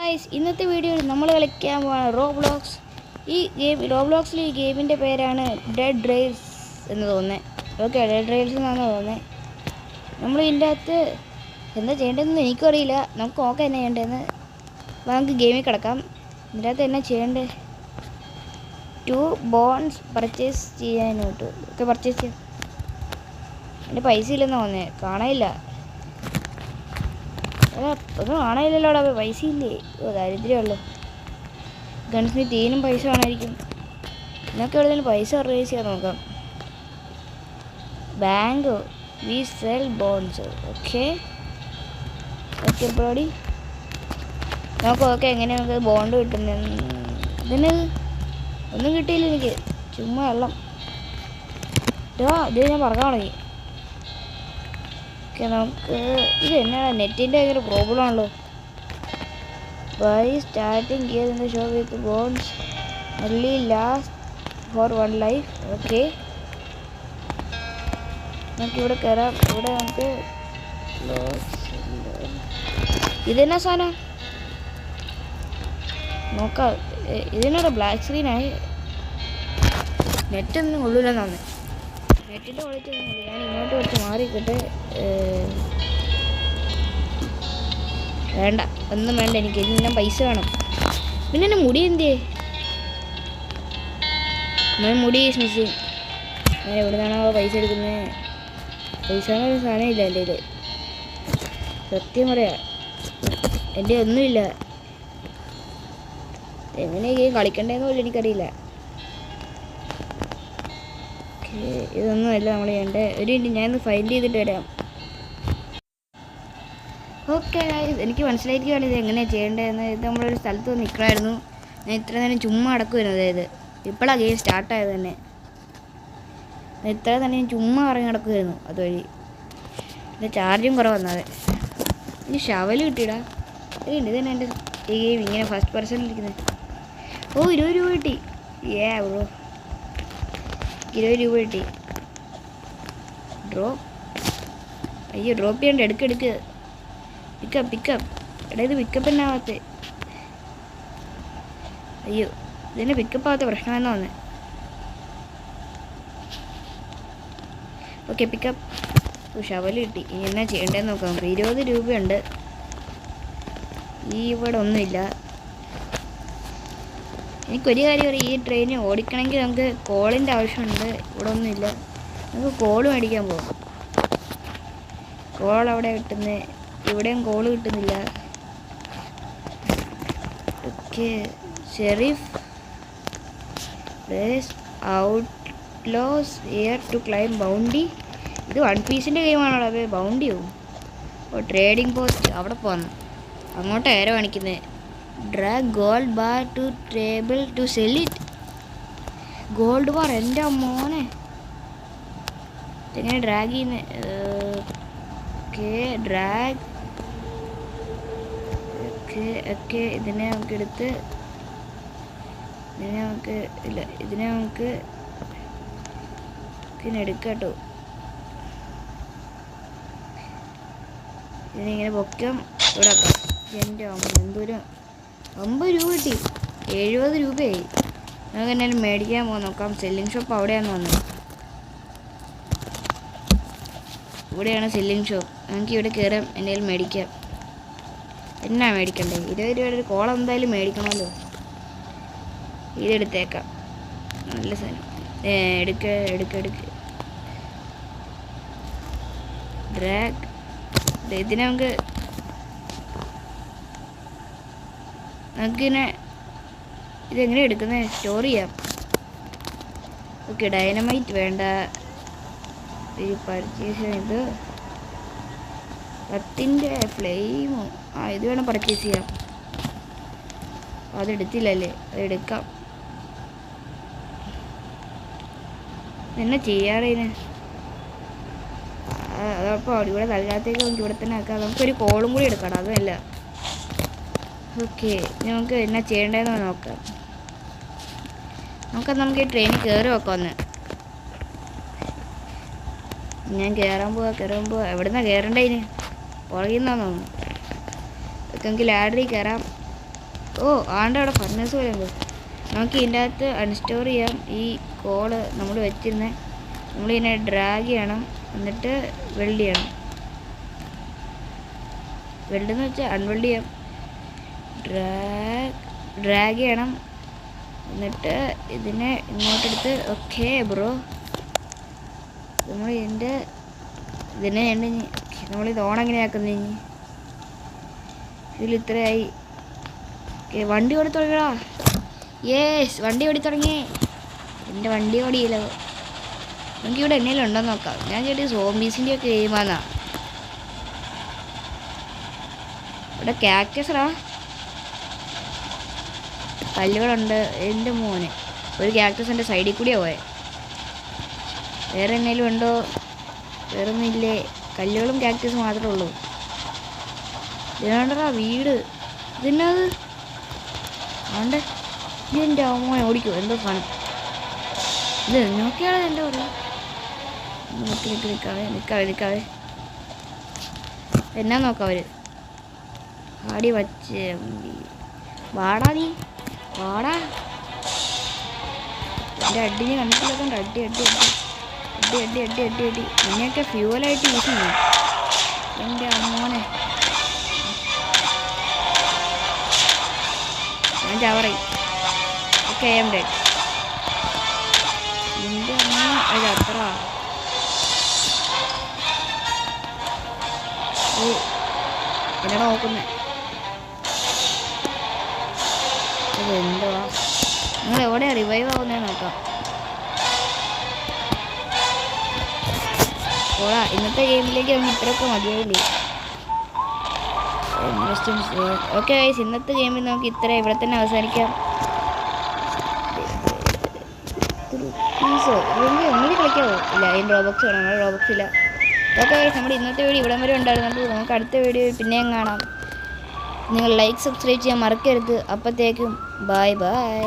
Guys, ഇന്നത്തെ വീഡിയോയിൽ നമ്മൾ കളിക്കാൻ പോകുന്ന റോബ്ലോക്സ്. റോബ്ലോക്സിൽ ഈ ഗെയിമിൻ്റെ പേരാണ് ഡെഡ് റെയിൽസ് എന്ന് തോന്നുന്നത്. ഓക്കെ, ഡെഡ് റെയിൽസ് എന്നാണ് തോന്നുന്നത്. നമ്മൾ ഇതിൻ്റെ അകത്ത് എന്താ ചെയ്യേണ്ടതെന്ന് എനിക്കറിയില്ല. നമുക്ക് നോക്കാം എന്നാ ചെയ്യേണ്ടതെന്ന്. അപ്പോൾ നമുക്ക് ഗെയിമിൽ കിടക്കാം. ഇതിൻ്റെ അകത്ത് എന്നാ ചെയ്യേണ്ടത്? 2 ബോൺസ് പർച്ചേസ് ചെയ്യാനോട്ട്. ഓക്കെ, പർച്ചേസ് ചെയ്യാം. എൻ്റെ പൈസ ഇല്ലെന്നാണ് തോന്നുന്നത്, കാണാനില്ല. ഒന്നും കാണാനില്ലല്ലോടാ, പൈസ ഇല്ലേ? ദാരിദ്ര്യമല്ലോ. ഗൺസിന് തീനും പൈസ വേണമായിരിക്കും. എന്നൊക്കെ എവിടെ പൈസ റേസ് ചെയ്യാൻ നോക്കാം. Bank we sell bones. Okay okay ബ്രോഡി, നോക്കാം. ഓക്കെ, എങ്ങനെ നമുക്ക് ബോണ്ട് കിട്ടുന്നത്? ഇതിന് ഒന്നും കിട്ടിയില്ല എനിക്ക്, ചുമ്മാ വെള്ളം. ഇത് ഞാൻ പറഞ്ഞ തുടങ്ങി. നമുക്ക് ഇത് എന്നാണ് നെറ്റിൻ്റെ ഭയങ്കര പ്രോബ്ലം ആണല്ലോ. By starting gear in the show with bones only last for 1 life. Okay, നമുക്കിവിടെ കയറാം. ഇവിടെ നമുക്ക് ഇതെന്നാ സാധനം നോക്കാം. ഇതിനൊരു ബ്ലാക്ക് സ്ക്രീനായി. നെറ്റൊന്നും കൊള്ളൂലെന്നാണ്. നെറ്റിൻ്റെ ക്വാളിറ്റി ഒന്നും ഞാൻ ഇങ്ങോട്ട് വെച്ച് മാറിക്കിട്ട്. വേണ്ട, ഒന്നും വേണ്ട, എനിക്ക് ഇതിന് പൈസ വേണം. പിന്നെ എൻ്റെ മുടി എന്തേ? മുടി ഈസ് മിസ്സിങ്. ഞാൻ എവിടെ നിന്നാണോ പൈസ എടുക്കുന്നത്? പൈസ എന്നൊരു സാധനം ഇല്ല എൻ്റെ കയ്യിൽ. സത്യം പറയാ, എൻ്റെ ഒന്നുമില്ല. എങ്ങനെ ഗെയിം കളിക്കണ്ടേന്ന് പോലും എനിക്കറിയില്ല. ഇതൊന്നുമല്ല നമ്മൾ ചെയ്യേണ്ടത്. ഒരു മിനിറ്റ്, ഞാനൊന്ന് ഫൈൻഡ് ചെയ്തിട്ട് വരാം. ഓക്കെ, എനിക്ക് മനസ്സിലായിരിക്കുകയാണ് ഇത് എങ്ങനെയാണ് ചെയ്യേണ്ടതെന്ന്. ഇത് നമ്മളൊരു സ്ഥലത്ത് നിൽക്കണമായിരുന്നു. ഞാൻ ഇത്ര നേരം ചുമ്മാ അടക്കുമായിരുന്നു. അതായത് ഇപ്പോഴാണ് ഗെയിം സ്റ്റാർട്ടായത് തന്നെ. ഇത്ര തന്നെ ഞാൻ ചുമ്മാ ഇറങ്ങി നടക്കുമായിരുന്നു അതുവഴി. എൻ്റെ ചാർജും കുറവന്നത്. എനിക്ക് ഷവൽ കിട്ടിയിടാ. ഇത് തന്നെ എൻ്റെ ഈ ഗെയിം ഇങ്ങനെ ഫസ്റ്റ് പേഴ്സണിലിരിക്കുന്നത്. ഓ, 20 രൂപ കിട്ടി. ബ്രോ, 20 രൂപ കിട്ടി. ഡ്രോപ്പ്. അയ്യോ, ഡ്രോപ്പ് ചെയ്യണ്ട. എടുക്ക്. പിക്കപ്പ്. എടാ, ഇത് പിക്കപ്പ് തന്നെ ആവാത്ത. അയ്യോ, ഇതിൻ്റെ പിക്കപ്പ് ആവാത്ത പ്രശ്നമെന്നാ വന്നേ. Okay, pickup. ഷവല് കിട്ടി. ഇനി എന്നാ ചെയ്യേണ്ടതെന്ന് നോക്കാം. 20 രൂപയുണ്ട്. ഇവിടെ ഒന്നുമില്ല. എനിക്കൊരു കാര്യം അറിയാം, ഈ ട്രെയിൻ ഓടിക്കണമെങ്കിൽ നമുക്ക് കോളിൻ്റെ ആവശ്യമുണ്ട്. ഇവിടെ ഒന്നുമില്ല. നമുക്ക് കോള് മേടിക്കാൻ പോകാം. കോൾ അവിടെ കിട്ടുന്നത്, ഇവിടെയും കോള് കിട്ടുന്നില്ല. Okay, sheriff place outlaws air to claim bounty. ഇത് 1 പീസിൻ്റെ ഗെയിമാണോ? അത് ബൗണ്ടിയോ? ഓ, ട്രേഡിംഗ് പോസ്റ്റ്. അവിടെ പോകണം. അങ്ങോട്ട് ഏറെ കാണിക്കുന്നത്. Drag gold bar to table to sell it. Gold bar, എൻ്റെ മോനെ. എങ്ങനെ ഡ്രാഗ് ചെയ്യുന്നത്? Okay, drag. ഓക്കെ, ഇതിനെ നമുക്ക് എടുത്ത് ഇതിനെ നമുക്ക് പിന്നെ എടുക്കാം കേട്ടോ. ഇതിനിങ്ങനെ പൊക്കം ഇവിടെ ആക്കാം. എൻ്റെ എന്തോരം 50 രൂപ കിട്ടി. 70 രൂപയായി. നമുക്ക് എന്നാലും മേടിക്കാൻ പോകാൻ നോക്കാം. സെല്ലിംഗ് ഷോപ്പ് അവിടെയാണെന്ന് വന്നത്. ഇവിടെയാണ് സെല്ലിംഗ് ഷോപ്പ്. നമുക്ക് ഇവിടെ കയറാം, എന്തെങ്കിലും മേടിക്കാം. എന്നാ മേടിക്കണ്ടേ? 20 രൂപയുടെ ഒരു കോളം എന്തായാലും മേടിക്കണമല്ലോ. ഇതെടുത്തേക്കാം, നല്ല സാധനം. എടുക്ക. ഡ്രാഗ്. ഇതിനെ നമുക്കിങ്ങനെ ഇതെങ്ങനെ എടുക്കുന്നത്? സ്റ്റോർ ചെയ്യാം. ഓക്കെ, ഡൈനമൈറ്റ് വേണ്ട. ഇത് പർച്ചേസ് ചെയ്ത് 10ൻ്റെ ഫ്ലെയിമോ? ഇത് വേണം പർച്ചേസ് ചെയ്യാം. അതെടുത്തില്ലല്ലേ, അതെടുക്കാം. എന്നാ ചെയ്യാറിന്? അതപ്പോൾ ഇവിടെ തൽക്കാലത്തേക്ക് നമുക്ക് ഇവിടെ തന്നെ ആക്കാം. നമുക്കൊരു കോളും കൂടി എടുക്കണം, അതുമല്ല. ഓക്കെ, നമുക്ക് എന്നാ ചെയ്യേണ്ടതെന്ന് നോക്കാം. നമുക്ക് ഈ ട്രെയിനിൽ കയറി വെക്കാമെന്ന്. ഞാൻ കയറാൻ പോവാ. എവിടെ നിന്നാണ് കയറേണ്ടതിന്? പുറകിൽ നിന്നാന്ന് തോന്നുന്നു. നമുക്ക് ലാഡറിൽ കയറാം. ഓ ആണ്ട് അവിടെ ഫർണസ് പോലെ ഉണ്ട്. നമുക്ക് ഇതിൻ്റെ അകത്ത് അൺസ്റ്റോർ ചെയ്യാം. ഈ കോള് നമ്മൾ വെച്ചിരുന്നത് നമ്മളിതിനെ ഡ്രാഗ് ചെയ്യണം, എന്നിട്ട് വെൽഡ് ചെയ്യണം. വെൽഡ് എന്ന് വെച്ചാൽ അൺവെൽഡ് ചെയ്യാം. ഡ്രാഗ് ചെയ്യണം, എന്നിട്ട് ഇതിനെ ഇങ്ങോട്ടെടുത്ത് ഓക്കെ ബ്രോ നമ്മൾ ഇതിനെ നമ്മളിത് ഓണെങ്ങനെയാക്കുന്നത് ഇനി ഇതിൽ ഇത്രയായി. ഓക്കെ വണ്ടി ഓടി തുടങ്ങിയടാ. യേസ് വണ്ടി ഓടി തുടങ്ങി. എൻ്റെ വണ്ടി ഓടിയില്ലോ. നമുക്കിവിടെ എന്തെങ്കിലും ഉണ്ടോയെന്ന് നോക്കാം. ഞാൻ ചേട്ടി സോംബീസിൻ്റെ ഒക്കെ ഗെയിമാന്നാ. ഇവിടെ ക്യാക്ടസറാ, കല്ലുകളുണ്ട്. എൻ്റെ മോനെ ഒരു ക്യാക്ടസ് എൻ്റെ സൈഡിൽ കൂടിയാണ് പോയത്. വേറെ എന്തെങ്കിലും ഉണ്ടോ? വേറെ ഒന്നുമില്ലേ. കല്ലുകളും ക്യാക്ടസും മാത്രമേ ഉള്ളൂ. ഇതിനാണ്ടടാ വീട്. ഇതിനത് ആണ്ട് ഇതിൻ്റെ മോനെ ഓടിക്കും. എന്തോ കാണും. ഇത് നോക്കിയാളെ എൻ്റെ കൂടെ നിൽക്കാവേ എന്നാ നോക്കാം. അവർ ആടി വച്ച് വാടാ, നീ വാടാ. എൻ്റെ അടിഞ്ഞ് കണ്ടിട്ടില്ല. അടി അടി അടി അടി അടി അടി അടി നിന്നെയൊക്കെ ഫ്യൂവലായിട്ട് യൂസ് ചെയ്യും. എൻ്റെ അമ്മോനെ ഞാൻ ചവറി. Okay M dead. എൻ്റെ അമ്മ അത് അത്ര എന്നാ നോക്കുന്നേ. അതെന്തുവാ നിങ്ങൾ എവിടെയാണ് റിവൈവ് ആവുന്നതെന്ന് നോക്കാം. ഓടാ ഇന്നത്തെ ഗെയിമിലേക്ക് നമുക്ക് ഇത്രയൊക്കെ മതിയായില്ലേ. ഓക്കെ ഗൈസ്, ഇന്നത്തെ ഗെയിമിൽ നമുക്ക് ഇത്ര ഇവിടെ തന്നെ അവസാനിക്കാം. ഒന്നുകൂടി കളിക്കാവോ? ഇല്ല, അതിന് റോബോക്സ് വേണം. നമ്മുടെ റോബോക്സ് ഇല്ല. ഓക്കെ ഗൈസ്, നമ്മുടെ ഇന്നത്തെ വീഡിയോ ഇവിടം വരെ ഉണ്ടായിരുന്നത്. നമുക്ക് അടുത്ത വീഡിയോ പിന്നെയും കാണാം. നിങ്ങൾ ലൈക്ക് സബ്സ്ക്രൈബ് ചെയ്യാൻ മറക്കരുത്. അപ്പോഴത്തേക്കും ബൈ ബൈ.